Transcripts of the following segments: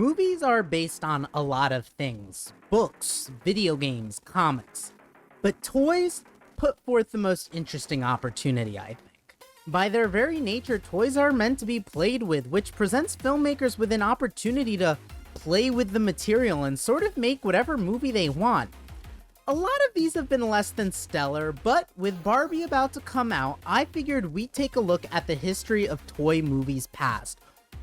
Movies are based on a lot of things: books, video games, comics. But toys put forth the most interesting opportunity, I think. By their very nature, toys are meant to be played with, which presents filmmakers with an opportunity to play with the material and sort of make whatever movie they want. A lot of these have been less than stellar, but with Barbie about to come out, I figured we'd take a look at the history of toy movies past,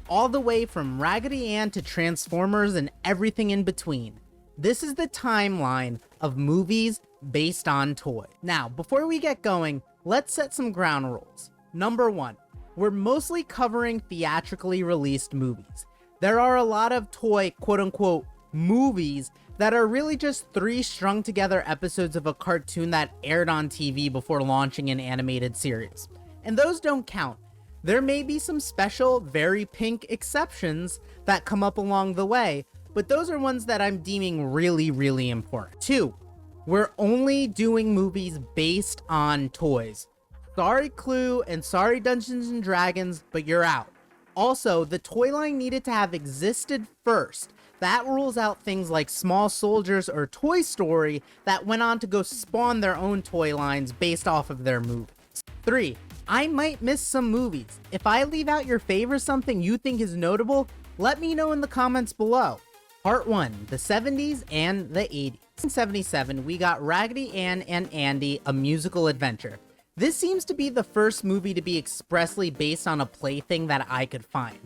all the way from Raggedy Ann to Transformers and everything in between. This is the timeline of movies based on toys. Now, before we get going, let's set some ground rules. Number 1, we're mostly covering theatrically released movies. There are a lot of toy quote-unquote movies that are really just 3 strung together episodes of a cartoon that aired on TV before launching an animated series. And those don't count. There may be some special, very pink exceptions that come up along the way, but those are ones that I'm deeming really, really important. 2, we're only doing movies based on toys. Sorry Clue and sorry Dungeons and Dragons, but you're out. Also, the toy line needed to have existed first. That rules out things like Small Soldiers or Toy Story that went on to go spawn their own toy lines based off of their movies. 3, I might miss some movies. If I leave out your favorite, something you think is notable, let me know in the comments below. Part 1, the 70s and the 80s. In 1977, we got Raggedy Ann and Andy, a musical adventure. This seems to be the first movie to be expressly based on a plaything that I could find.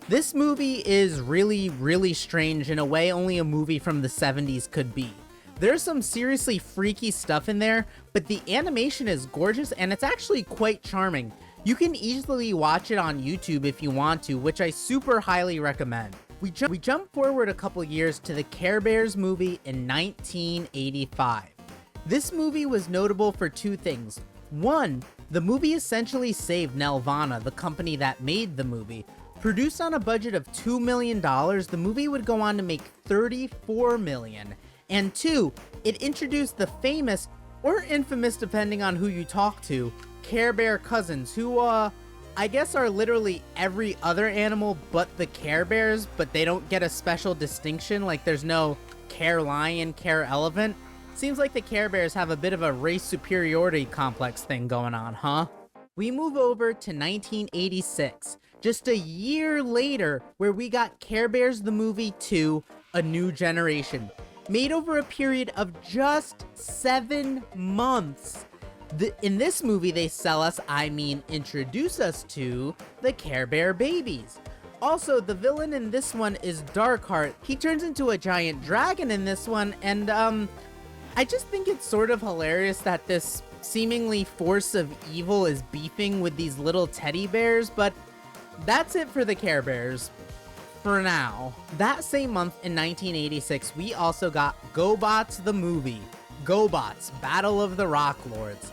This movie is really, really strange in a way only a movie from the 70s could be. There's some seriously freaky stuff in there, but the animation is gorgeous and it's actually quite charming. You can easily watch it on YouTube if you want to, which I super highly recommend. We jump forward a couple years to the Care Bears movie in 1985. This movie was notable for 2 things. 1, the movie essentially saved Nelvana, the company that made the movie. Produced on a budget of $2 million, the movie would go on to make $34 million. And 2, it introduced the famous, or infamous depending on who you talk to, Care Bear cousins, who I guess are literally every other animal but the Care Bears, but they don't get a special distinction, like there's no Care Lion, Care Elephant. Seems like the Care Bears have a bit of a race superiority complex thing going on, huh? We move over to 1986, just a year later, where we got Care Bears the Movie 2, A New Generation, made over a period of just 7 months. In this movie, they introduce us to the Care Bear babies. Also, the villain in this one is Darkheart. He turns into a giant dragon in this one, and I just think it's sort of hilarious that this seemingly force of evil is beefing with these little teddy bears, but that's it for the Care Bears for now. That same month in 1986, we also got GoBots the movie. GoBots, Battle of the Rock Lords.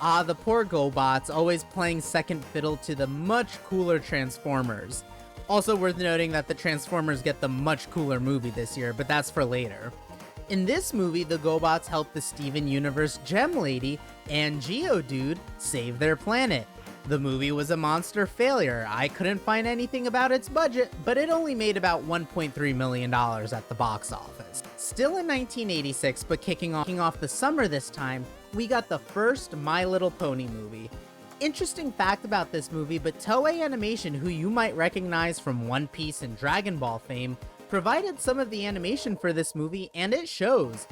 The poor GoBots, always playing second fiddle to the much cooler Transformers. Also worth noting that the Transformers get the much cooler movie this year, but that's for later. In this movie, the GoBots help the Steven Universe Gem Lady and Geodude save their planet. The movie was a monster failure. I couldn't find anything about its budget, but it only made about $1.3 million at the box office. Still in 1986, but kicking off the summer this time, we got the first My Little Pony movie. Interesting fact about this movie, but Toei Animation, who you might recognize from One Piece and Dragon Ball fame, provided some of the animation for this movie, and it shows.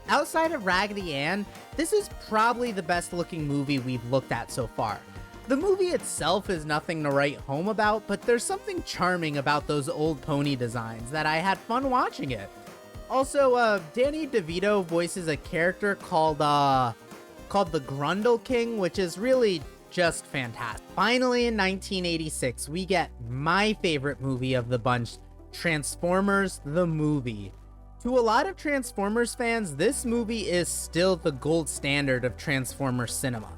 Outside of Raggedy Ann, this is probably the best looking movie we've looked at so far. The movie itself is nothing to write home about, but there's something charming about those old pony designs that I had fun watching it. Also, Danny DeVito voices a character called the Grundle King, which is really just fantastic. Finally, in 1986, we get my favorite movie of the bunch, Transformers the movie. To a lot of Transformers fans, this movie is still the gold standard of Transformers cinema.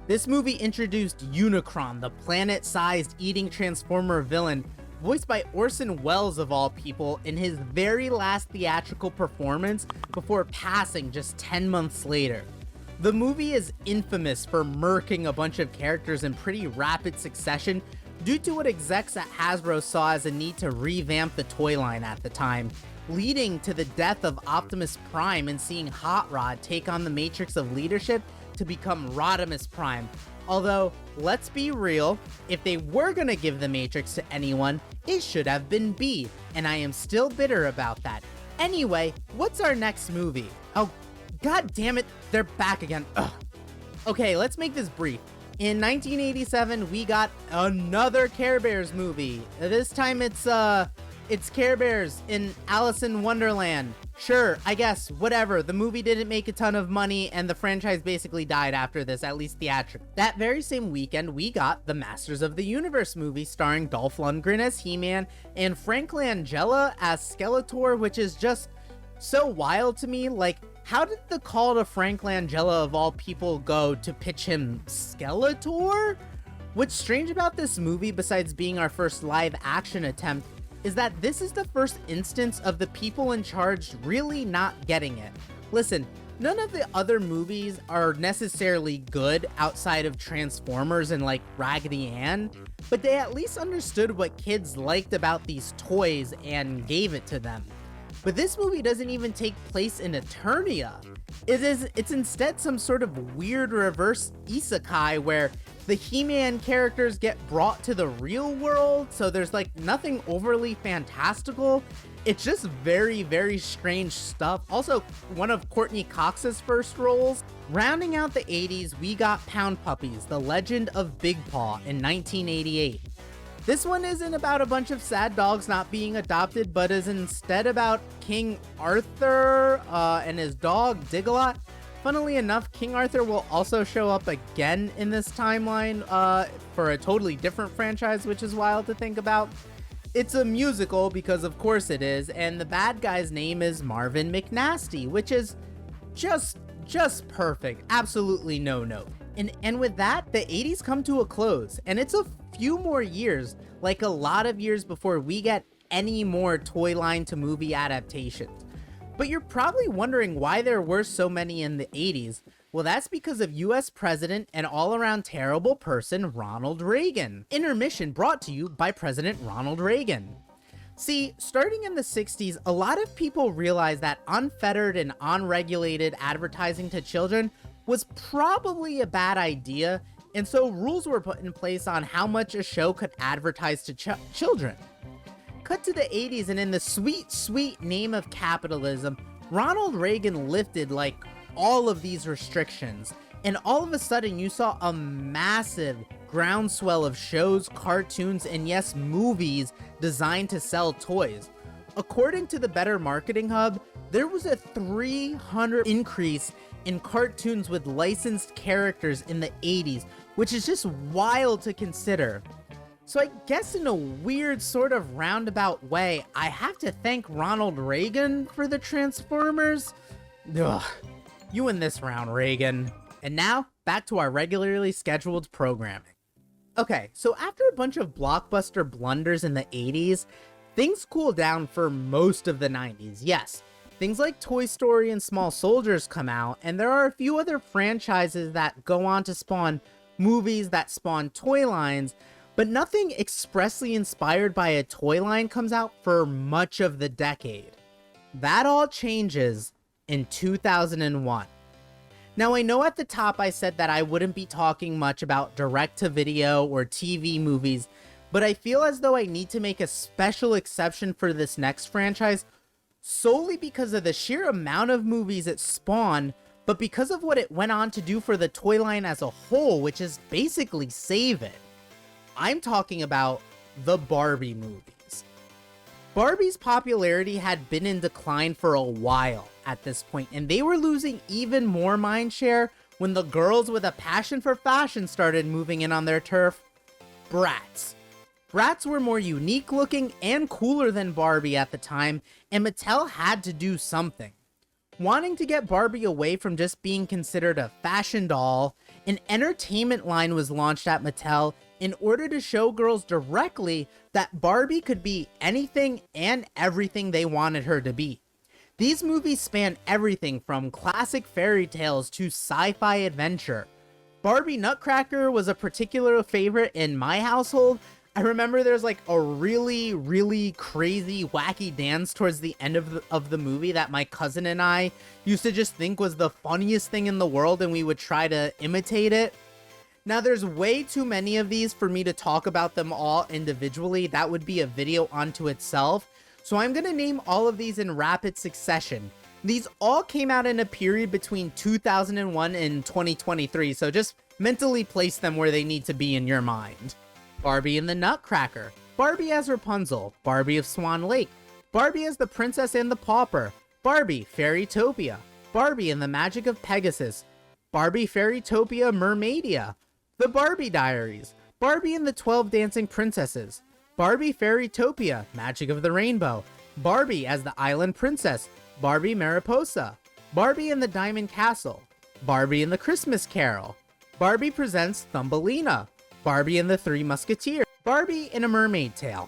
This movie introduced Unicron, the planet-sized eating Transformer villain, voiced by Orson Welles of all people, in his very last theatrical performance before passing just 10 months later. The movie is infamous for murking a bunch of characters in pretty rapid succession, due to what execs at Hasbro saw as a need to revamp the toy line at the time, leading to the death of Optimus Prime and seeing Hot Rod take on the matrix of leadership to become Rodimus Prime. Although, let's be real, if they were gonna give the matrix to anyone, it should have been B, and I am still bitter about that. Anyway, what's our next movie? Oh, god damn it, they're back again. Ugh. Okay, let's make this brief. In 1987, we got another Care Bears movie. This time it's Care Bears in Alice in Wonderland. Sure, I guess, whatever. The movie didn't make a ton of money, and the franchise basically died after this, at least theatrically. That very same weekend, we got the Masters of the Universe movie starring Dolph Lundgren as He-Man and Frank Langella as Skeletor, which is just so wild to me. Like, how did the call to Frank Langella of all people go to pitch him Skeletor? What's strange about this movie, besides being our first live action attempt, is that this is the first instance of the people in charge really not getting it. Listen, none of the other movies are necessarily good outside of Transformers and like Raggedy Ann, but they at least understood what kids liked about these toys and gave it to them. But this movie doesn't even take place in Eternia. It's instead some sort of weird reverse isekai where the He-Man characters get brought to the real world, so there's like nothing overly fantastical. It's just very, very strange stuff. Also, one of Courtney Cox's first roles. Rounding out the 80s, we got Pound Puppies, The Legend of Big Paw in 1988. This one isn't about a bunch of sad dogs not being adopted, but is instead about King Arthur and his dog Digalot. Funnily enough, King Arthur will also show up again in this timeline for a totally different franchise, which is wild to think about. It's a musical, because of course it is, and the bad guy's name is Marvin McNasty, which is just perfect. Absolutely no note. And with that, the 80s come to a close, and it's a few more years, like a lot of years, before we get any more toy line to movie adaptations. But you're probably wondering why there were so many in the 80s. Well, that's because of US President and all-around terrible person Ronald Reagan. Intermission brought to you by President Ronald Reagan. See, starting in the 60s, a lot of people realized that unfettered and unregulated advertising to children was probably a bad idea, and so rules were put in place on how much a show could advertise to children. Cut to the 80s, and in the sweet, sweet name of capitalism, Ronald Reagan lifted like all of these restrictions, and all of a sudden you saw a massive groundswell of shows, cartoons, and yes, movies designed to sell toys. According to the Better Marketing Hub, there was a 300% increase in cartoons with licensed characters in the 80s, which is just wild to consider. So I guess in a weird sort of roundabout way, I have to thank Ronald Reagan for the Transformers. Ugh, you win this round, Reagan. And now, back to our regularly scheduled programming. Okay, so after a bunch of blockbuster blunders in the 80s, things cooled down for most of the 90s, yes. Things like Toy Story and Small Soldiers come out, and there are a few other franchises that go on to spawn movies that spawn toy lines, but nothing expressly inspired by a toy line comes out for much of the decade. That all changes in 2001. Now, I know at the top I said that I wouldn't be talking much about direct-to-video or TV movies, but I feel as though I need to make a special exception for this next franchise, solely because of the sheer amount of movies it spawned, but because of what it went on to do for the toy line as a whole, which is basically save it. I'm talking about the Barbie movies. Barbie's popularity had been in decline for a while at this point, and they were losing even more mindshare when the girls with a passion for fashion started moving in on their turf. Bratz. Bratz were more unique looking and cooler than Barbie at the time, and Mattel had to do something. Wanting to get Barbie away from just being considered a fashion doll, an entertainment line was launched at Mattel in order to show girls directly that Barbie could be anything and everything they wanted her to be. These movies span everything from classic fairy tales to sci-fi adventure. Barbie Nutcracker was a particular favorite in my household. I remember there's like a really, really crazy, wacky dance towards the end of the movie that my cousin and I used to just think was the funniest thing in the world, and we would try to imitate it. Now, there's way too many of these for me to talk about them all individually. That would be a video unto itself. So I'm going to name all of these in rapid succession. These all came out in a period between 2001 and 2023, so just mentally place them where they need to be in your mind. Barbie and the Nutcracker, Barbie as Rapunzel, Barbie of Swan Lake, Barbie as the Princess and the Pauper, Barbie Fairytopia, Barbie and the Magic of Pegasus, Barbie Fairytopia Mermaidia, The Barbie Diaries, Barbie and the 12 Dancing Princesses, Barbie Fairytopia Magic of the Rainbow, Barbie as the Island Princess, Barbie Mariposa, Barbie and the Diamond Castle, Barbie and the Christmas Carol, Barbie Presents Thumbelina, Barbie and the Three Musketeers, Barbie in a Mermaid Tale,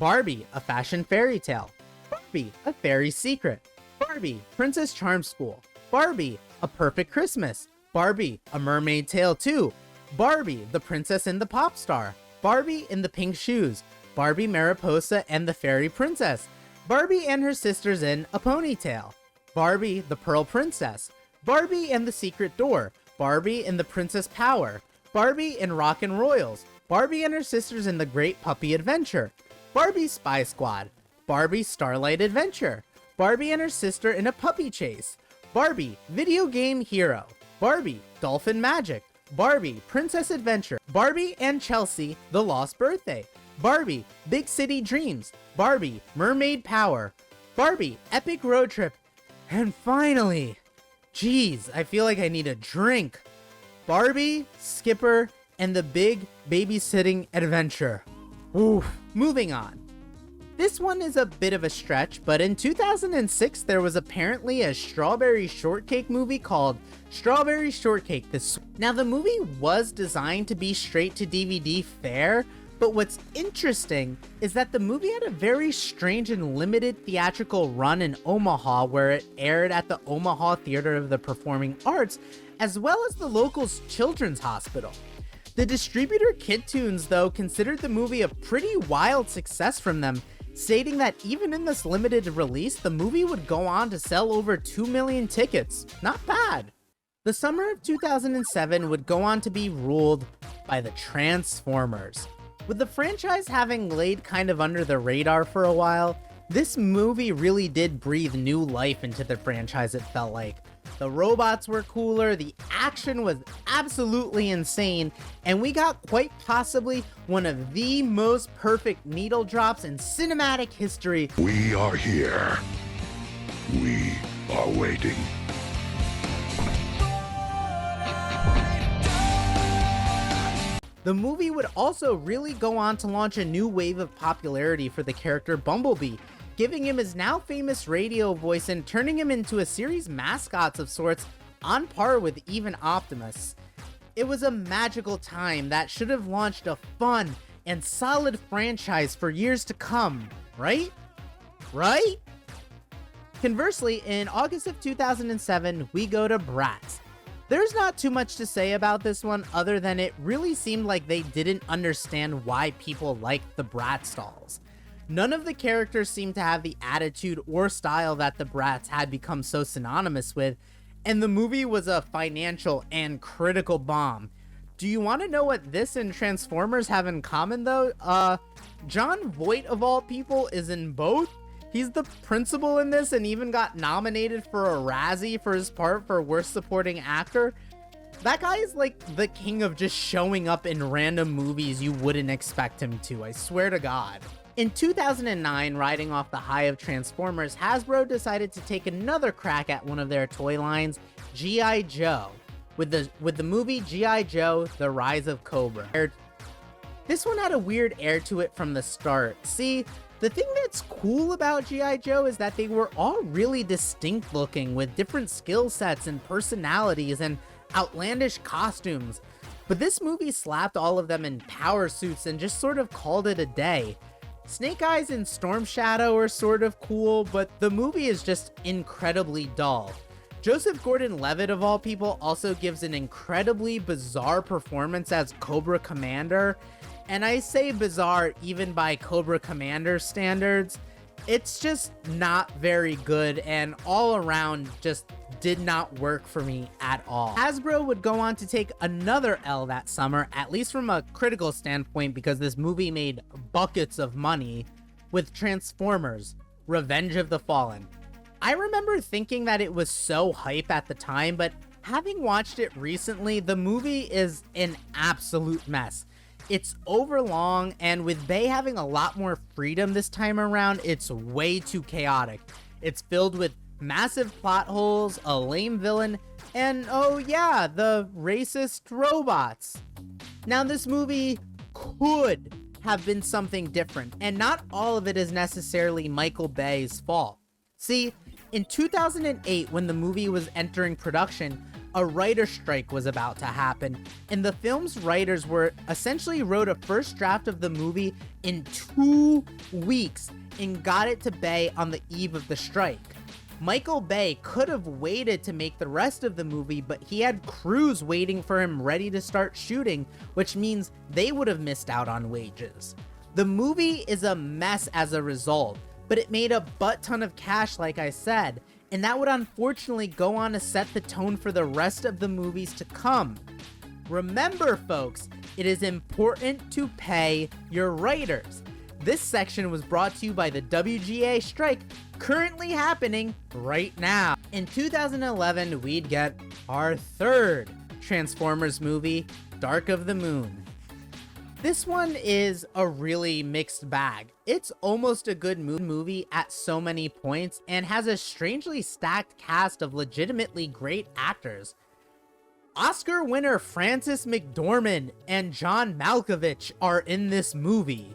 Barbie, a Fashion Fairy Tale, Barbie, a Fairy's Secret, Barbie, Princess Charm School, Barbie, A Perfect Christmas, Barbie, A Mermaid Tale 2, Barbie, The Princess and the Pop Star, Barbie in the Pink Shoes, Barbie Mariposa and the Fairy Princess, Barbie and her sisters in A Ponytail, Barbie, the Pearl Princess, Barbie and the Secret Door, Barbie and the Princess Power, Barbie in Rockin' Royals, Barbie and her sisters in The Great Puppy Adventure, Barbie Spy Squad, Barbie Starlight Adventure, Barbie and her sister in A Puppy Chase, Barbie Video Game Hero, Barbie Dolphin Magic, Barbie Princess Adventure, Barbie and Chelsea The Lost Birthday, Barbie Big City Dreams, Barbie Mermaid Power, Barbie Epic Road Trip, and finally, geez, I feel like I need a drink, Barbie, Skipper, and the Big Babysitting Adventure. Oof. Moving on. This one is a bit of a stretch, but in 2006 there was apparently a strawberry shortcake movie called Strawberry Shortcake. Now the movie was designed to be straight to DVD fare, but what's interesting is that the movie had a very strange and limited theatrical run in Omaha, where it aired at the Omaha Theater of the Performing Arts, as well as the local children's hospital. The distributor Kidtoons, though, considered the movie a pretty wild success from them, stating that even in this limited release, the movie would go on to sell over 2 million tickets. Not bad. The summer of 2007 would go on to be ruled by the Transformers. With the franchise having laid kind of under the radar for a while, this movie really did breathe new life into the franchise, it felt like. The robots were cooler, the action was absolutely insane, and we got quite possibly one of the most perfect needle drops in cinematic history. We are here. We are waiting. The movie would also really go on to launch a new wave of popularity for the character Bumblebee, giving him his now famous radio voice and turning him into a series mascot of sorts on par with even Optimus. It was a magical time that should have launched a fun and solid franchise for years to come, right? Right? Conversely, in August of 2007, we go to Bratz. There's not too much to say about this one other than it really seemed like they didn't understand why people liked the Bratz dolls. None of the characters seemed to have the attitude or style that the Bratz had become so synonymous with, and the movie was a financial and critical bomb. Do you want to know what this and Transformers have in common though? Jon Voight of all people is in both. He's the principal in this and even got nominated for a Razzie for his part for Worst Supporting Actor. That guy is like the king of just showing up in random movies you wouldn't expect him to, I swear to God. In 2009, riding off the high of Transformers, Hasbro decided to take another crack at one of their toy lines, G.I. Joe, with the movie G.I. Joe, The Rise of Cobra. This one had a weird air to it from the start. See, the thing that's cool about G.I. Joe is that they were all really distinct looking with different skill sets and personalities and outlandish costumes. But this movie slapped all of them in power suits and just sort of called it a day. Snake Eyes and Storm Shadow are sort of cool, but the movie is just incredibly dull. Joseph Gordon-Levitt, of all people, also gives an incredibly bizarre performance as Cobra Commander, And I say bizarre even by Cobra Commander standards. It's just not very good, and all around just did not work for me at all. Hasbro would go on to take another L that summer, at least from a critical standpoint, because this movie made buckets of money, with Transformers: Revenge of the Fallen. I remember thinking that it was so hype at the time, but having watched it recently, the movie is an absolute mess. It's overlong, and with Bay having a lot more freedom this time around, it's way too chaotic. It's filled with massive plot holes, a lame villain, and oh yeah, the racist robots. Now this movie could have been something different, and not all of it is necessarily Michael Bay's fault. See, in 2008, when the movie was entering production, a writer's strike was about to happen, and the film's writers essentially wrote a first draft of the movie in 2 weeks and got it to Bay on the eve of the strike. Michael Bay could have waited to make the rest of the movie, but he had crews waiting for him ready to start shooting, which means they would have missed out on wages. The movie is a mess as a result, but it made a butt ton of cash, like I said, and that would unfortunately go on to set the tone for the rest of the movies to come. Remember, folks, it is important to pay your writers. This section was brought to you by the WGA strike currently happening right now. In 2011, we'd get our third Transformers movie, Dark of the Moon. This one is a really mixed bag. It's almost a good movie at so many points and has a strangely stacked cast of legitimately great actors. Oscar winner Frances McDormand and John Malkovich are in this movie.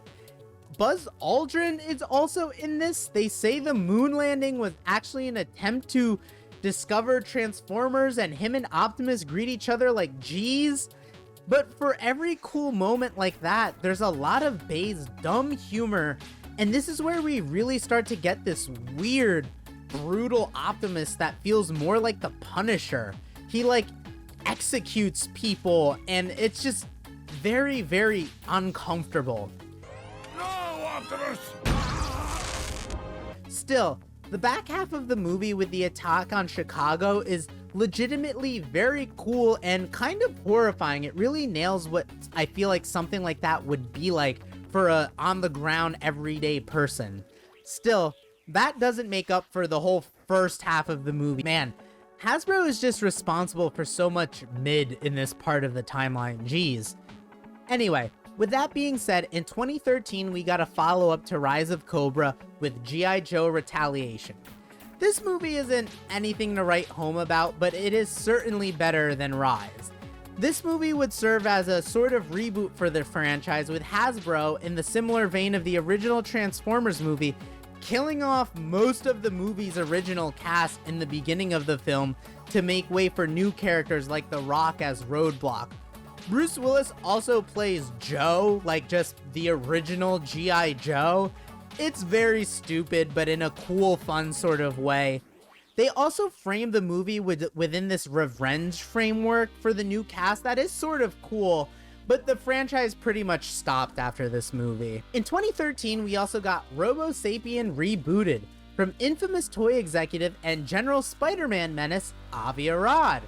Buzz Aldrin is also in this. They say the moon landing was actually an attempt to discover Transformers, and him and Optimus greet each other like G's. But for every cool moment like that, there's a lot of Bay's dumb humor, and this is where we really start to get this weird, brutal Optimus that feels more like the Punisher. He executes people, and it's just very, very uncomfortable. No, Optimus! Still, the back half of the movie with the attack on Chicago is legitimately very cool and kind of horrifying. It really nails what I feel like something like that would be like for a on-the-ground everyday person. Still, that doesn't make up for the whole first half of the movie. Man, Hasbro is just responsible for so much mid in this part of the timeline. Jeez. Anyway, with that being said, in 2013 we got a follow-up to Rise of Cobra with G.I. Joe Retaliation. This movie isn't anything to write home about, but it is certainly better than Rise. This movie would serve as a sort of reboot for the franchise, with Hasbro, in the similar vein of the original Transformers movie, killing off most of the movie's original cast in the beginning of the film to make way for new characters like The Rock as Roadblock. Bruce Willis also plays Joe, like just the original G.I. Joe. It's very stupid, but in a cool, fun sort of way. They also framed the movie within this revenge framework for the new cast that is sort of cool, but the franchise pretty much stopped after this movie. In 2013, we also got Robo Sapien rebooted from infamous toy executive and General Spider-Man menace Avi Arad.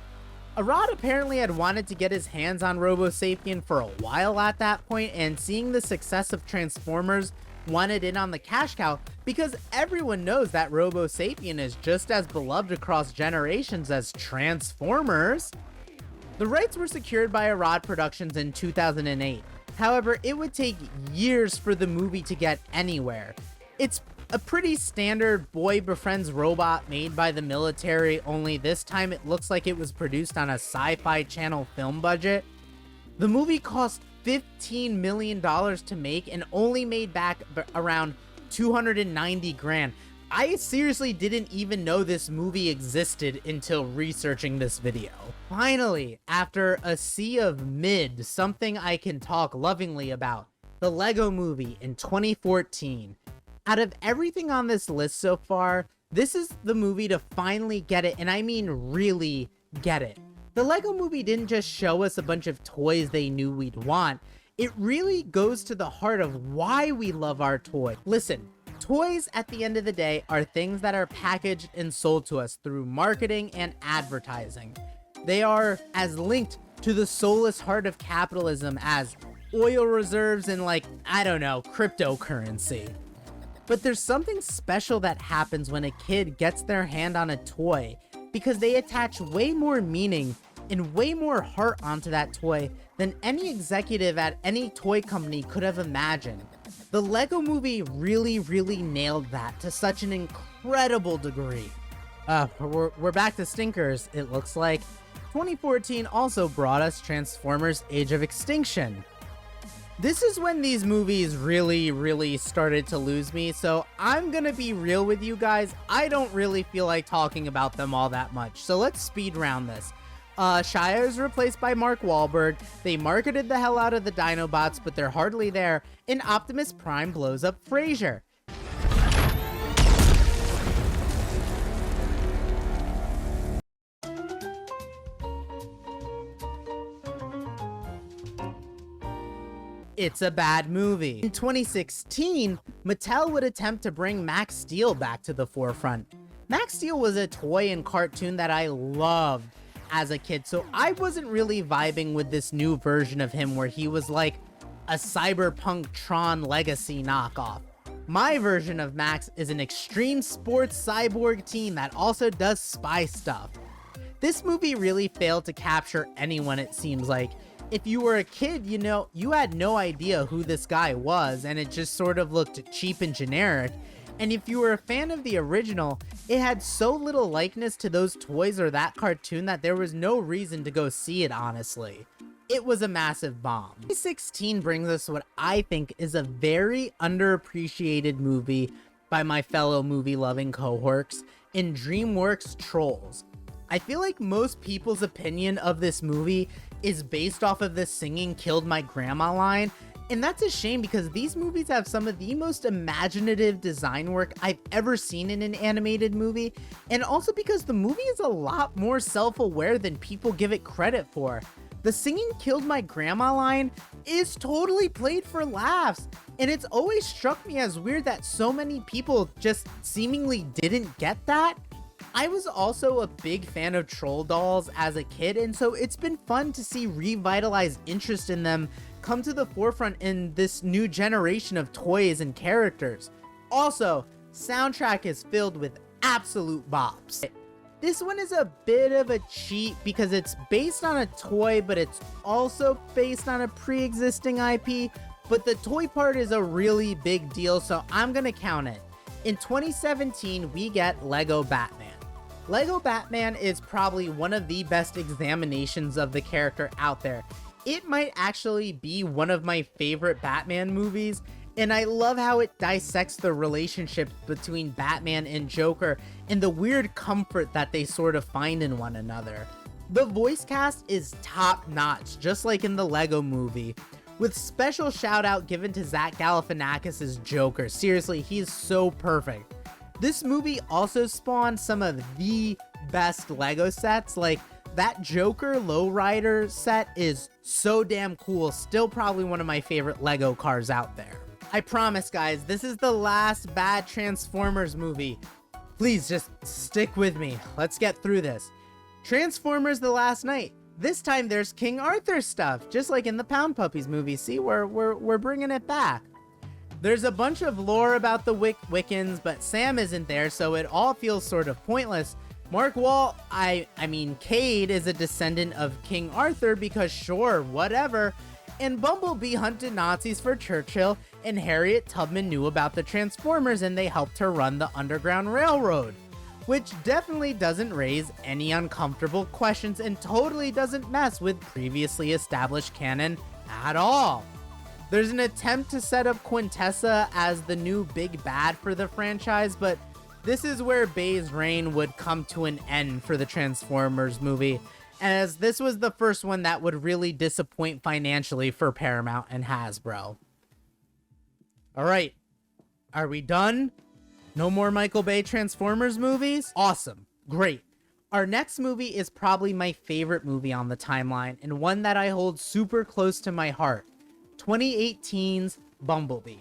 Arad apparently had wanted to get his hands on Robo Sapien for a while at that point, and seeing the success of Transformers, wanted in on the cash cow because everyone knows that Robo Sapien is just as beloved across generations as Transformers. The rights were secured by Arad Productions in 2008. However, it would take years for the movie to get anywhere. It's a pretty standard boy befriends robot made by the military, only this time it looks like it was produced on a Sci-Fi Channel film budget. The movie cost $15 million to make and only made back around 290 grand. I seriously didn't even know this movie existed until researching this video. Finally, after a sea of mid, something I can talk lovingly about, the Lego Movie in 2014. Out of everything on this list so far, this is the movie to finally get it, and I mean really get it. The Lego Movie didn't just show us a bunch of toys they knew we'd want, It really goes to the heart of why we love our toy. Listen, toys at the end of the day are things that are packaged and sold to us through marketing and advertising. They are as linked to the soulless heart of capitalism as oil reserves and, like, I don't know, cryptocurrency. But there's something special that happens when a kid gets their hand on a toy, because they attach way more meaning and way more heart onto that toy than any executive at any toy company could have imagined. The Lego movie really nailed that to such an incredible degree. We're back to stinkers, it looks like. 2014 also brought us Transformers: Age of Extinction. This is when these movies really started to lose me, so I'm gonna be real with you guys. I don't really feel like talking about them all that much, so let's speed round this. Shia is replaced by Mark Wahlberg. They marketed the hell out of the Dinobots, but they're hardly there, and Optimus Prime blows up Frasier. It's a bad movie. In 2016, Mattel would attempt to bring Max Steel back to the forefront. Max Steel was a toy and cartoon that I loved as a kid, so I wasn't really vibing with this new version of him where he was like a cyberpunk Tron Legacy knockoff. My version of Max is an extreme sports cyborg teen that also does spy stuff. This movie really failed to capture anyone, it seems like. If you were a kid, you know, you had no idea who this guy was, and it just sort of looked cheap and generic. And if you were a fan of the original, it had so little likeness to those toys or that cartoon that there was no reason to go see it, honestly. It was a massive bomb. 2016 brings us what I think is a very underappreciated movie by my fellow movie-loving cohorts in DreamWorks' Trolls. I feel like most people's opinion of this movie is based off of the singing killed my grandma line, and that's a shame because these movies have some of the most imaginative design work I've ever seen in an animated movie, and also because the movie is a lot more self-aware than people give it credit for. The singing killed my grandma line is totally played for laughs, and it's always struck me as weird that so many people just seemingly didn't get that. I was also a big fan of troll dolls as a kid, and so it's been fun to see revitalized interest in them come to the forefront in this new generation of toys and characters. Also, soundtrack is filled with absolute bops. This one is a bit of a cheat because it's based on a toy, but it's also based on a pre-existing IP, but the toy part is a really big deal, so I'm gonna count it. In 2017, we get Lego Batman. Lego Batman is probably one of the best examinations of the character out there. It might actually be one of my favorite Batman movies, and I love how it dissects the relationship between Batman and Joker and the weird comfort that they sort of find in one another. The voice cast is top notch, just like in the Lego movie, with special shout out given to Zach Galifianakis' Joker. Seriously, he's so perfect. This movie also spawned some of the best Lego sets, like that Joker Lowrider set is so damn cool, still probably one of my favorite Lego cars out there. I promise guys, this is the last bad Transformers movie. Please just stick with me, let's get through this. Transformers: The Last Knight. This time there's King Arthur stuff, just like in the Pound Puppies movie. See, we're bringing it back. There's a bunch of lore about the Wiccans, but Sam isn't there, so it all feels sort of pointless. Cade is a descendant of King Arthur because sure, whatever. And Bumblebee hunted Nazis for Churchill, and Harriet Tubman knew about the Transformers and they helped her run the Underground Railroad. Which definitely doesn't raise any uncomfortable questions and totally doesn't mess with previously established canon at all. There's an attempt to set up Quintessa as the new big bad for the franchise, but this is where Bay's reign would come to an end for the Transformers movie, as this was the first one that would really disappoint financially for Paramount and Hasbro. Alright, are we done? No more Michael Bay Transformers movies? Awesome, great. Our next movie is probably my favorite movie on the timeline, and one that I hold super close to my heart. 2018's Bumblebee.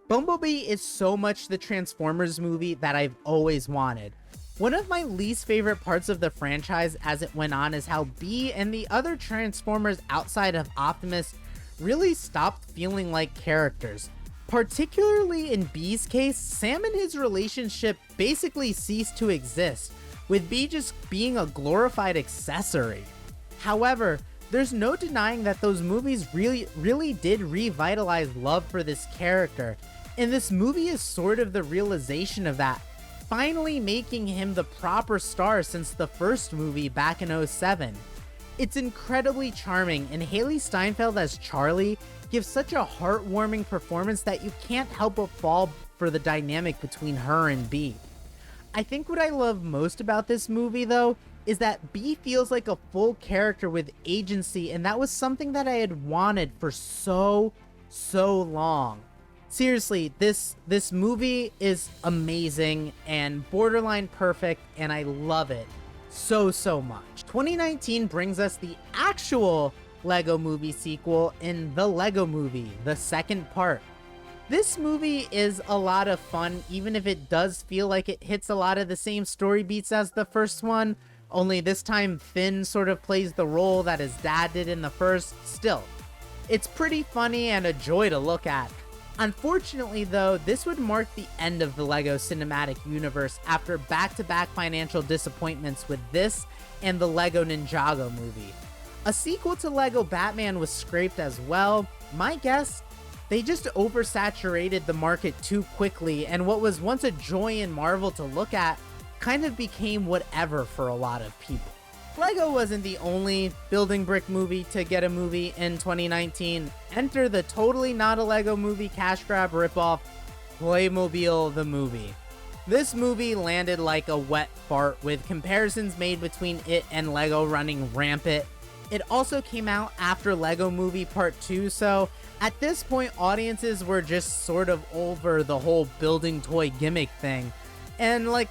Bumblebee is so much the Transformers movie that I've always wanted. One of my least favorite parts of the franchise as it went on is how Bee and the other Transformers outside of Optimus really stopped feeling like characters. Particularly in Bee's case, Sam and his relationship basically ceased to exist, with Bee just being a glorified accessory. However, there's no denying that those movies really did revitalize love for this character, and this movie is sort of the realization of that, finally making him the proper star since the first movie back in '07. It's incredibly charming, and Haley Steinfeld as Charlie gives such a heartwarming performance that you can't help but fall for the dynamic between her and Bee. I think what I love most about this movie, though, is that Bee feels like a full character with agency, and that was something that I had wanted for so long. Seriously, this movie is amazing and borderline perfect, and I love it so much. 2019 brings us the actual Lego Movie sequel in The Lego Movie, the second part. This movie is a lot of fun, even if it does feel like it hits a lot of the same story beats as the first one, only this time Finn sort of plays the role that his dad did in the first. Still, it's pretty funny and a joy to look at. Unfortunately though, this would mark the end of the LEGO Cinematic Universe after back-to-back financial disappointments with this and the LEGO Ninjago movie. A sequel to LEGO Batman was scraped as well. My guess, they just oversaturated the market too quickly, and what was once a joy in Marvel to look at kind of became whatever for a lot of people. LEGO wasn't the only building brick movie to get a movie in 2019. Enter the totally not a LEGO movie cash grab ripoff, Playmobil the movie. This movie landed like a wet fart, with comparisons made between it and LEGO running rampant. It also came out after LEGO Movie Part 2, so at this point audiences were just sort of over the whole building toy gimmick thing. And like,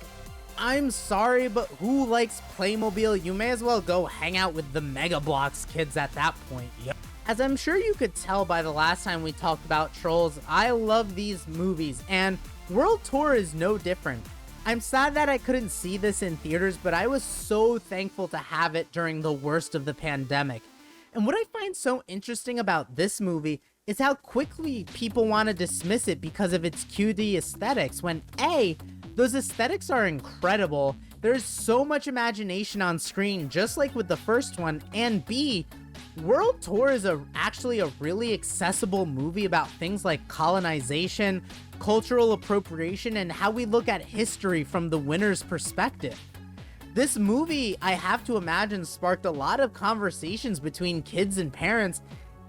I'm sorry, but who likes Playmobil? You may as well go hang out with the Mega Bloks kids at that point. Yep. As I'm sure you could tell by the last time we talked about Trolls, I love these movies, and World Tour is no different. I'm sad that I couldn't see this in theaters, but I was so thankful to have it during the worst of the pandemic. And what I find so interesting about this movie is how quickly people want to dismiss it because of its QD aesthetics, when A, those aesthetics are incredible, there's so much imagination on screen just like with the first one, and B, World Tour is actually a really accessible movie about things like colonization, cultural appropriation, and how we look at history from the winner's perspective. This movie, I have to imagine, sparked a lot of conversations between kids and parents,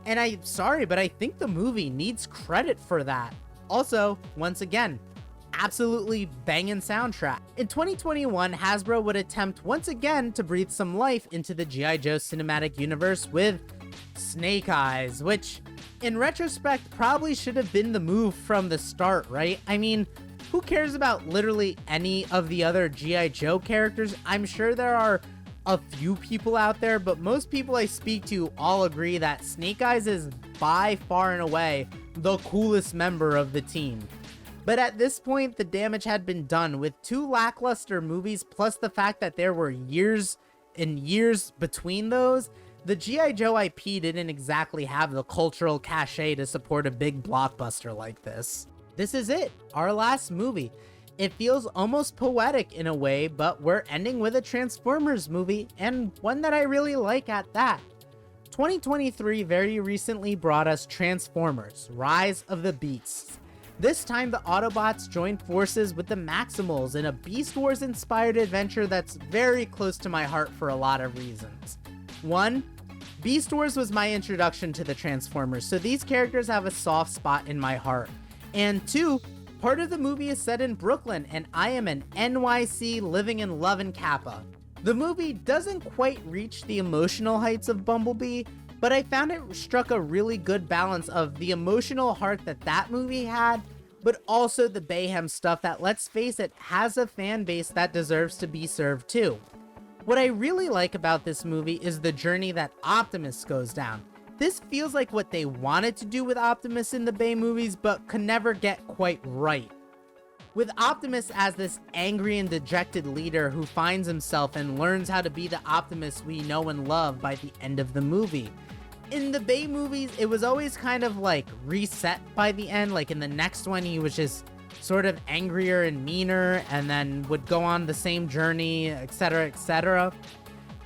and I'm sorry, but I think the movie needs credit for that. Also, once again, absolutely banging soundtrack. In 2021, Hasbro would attempt once again to breathe some life into the G.I. Joe cinematic universe with Snake Eyes, which in retrospect probably should have been the move from the start, right? I mean, who cares about literally any of the other G.I. Joe characters? I'm sure there are a few people out there, but most people I speak to all agree that Snake Eyes is by far and away the coolest member of the team. But at this point, the damage had been done, with 2 lackluster movies plus the fact that there were years and years between those. The G.I. Joe IP didn't exactly have the cultural cachet to support a big blockbuster like this. This is it, our last movie. It feels almost poetic in a way, but we're ending with a Transformers movie, and one that I really like at that. 2023 very recently brought us Transformers: Rise of the Beasts. This time the Autobots joined forces with the Maximals in a Beast Wars inspired adventure that's very close to my heart for a lot of reasons. 1. Beast Wars was my introduction to the Transformers, so these characters have a soft spot in my heart. And 2, part of the movie is set in Brooklyn, and I am an NYC living in love and Kappa. The movie doesn't quite reach the emotional heights of Bumblebee, but I found it struck a really good balance of the emotional heart that movie had, but also the Bayhem stuff that, let's face it, has a fan base that deserves to be served too. What I really like about this movie is the journey that Optimus goes down. This feels like what they wanted to do with Optimus in the Bay movies, but could never get quite right. With Optimus as this angry and dejected leader who finds himself and learns how to be the Optimus we know and love by the end of the movie. In the Bay movies, it was always kind of like reset by the end. Like in the next one, he was just sort of angrier and meaner and then would go on the same journey, etc., etc.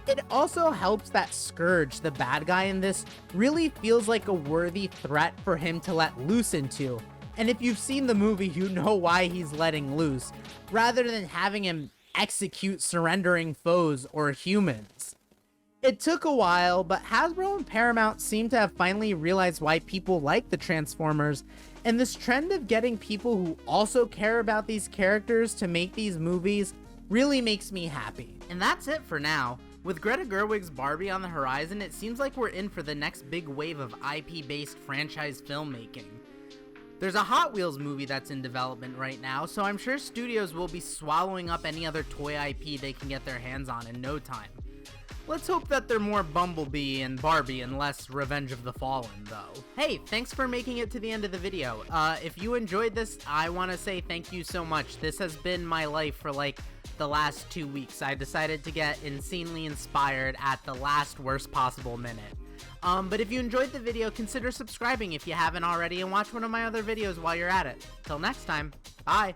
It also helps that Scourge, the bad guy in this, really feels like a worthy threat for him to let loose into. And if you've seen the movie, you know why he's letting loose, rather than having him execute surrendering foes or humans. It took a while, but Hasbro and Paramount seem to have finally realized why people like the Transformers, and this trend of getting people who also care about these characters to make these movies really makes me happy. And that's it for now. With Greta Gerwig's Barbie on the horizon, it seems like we're in for the next big wave of IP-based franchise filmmaking. There's a Hot Wheels movie that's in development right now, so I'm sure studios will be swallowing up any other toy IP they can get their hands on in no time. Let's hope that they're more Bumblebee and Barbie and less Revenge of the Fallen, though. Hey, thanks for making it to the end of the video. If you enjoyed this, I want to say thank you so much. This has been my life for like the last 2 weeks. I decided to get insanely inspired at the last worst possible minute. But if you enjoyed the video, consider subscribing if you haven't already and watch one of my other videos while you're at it. Till next time, bye!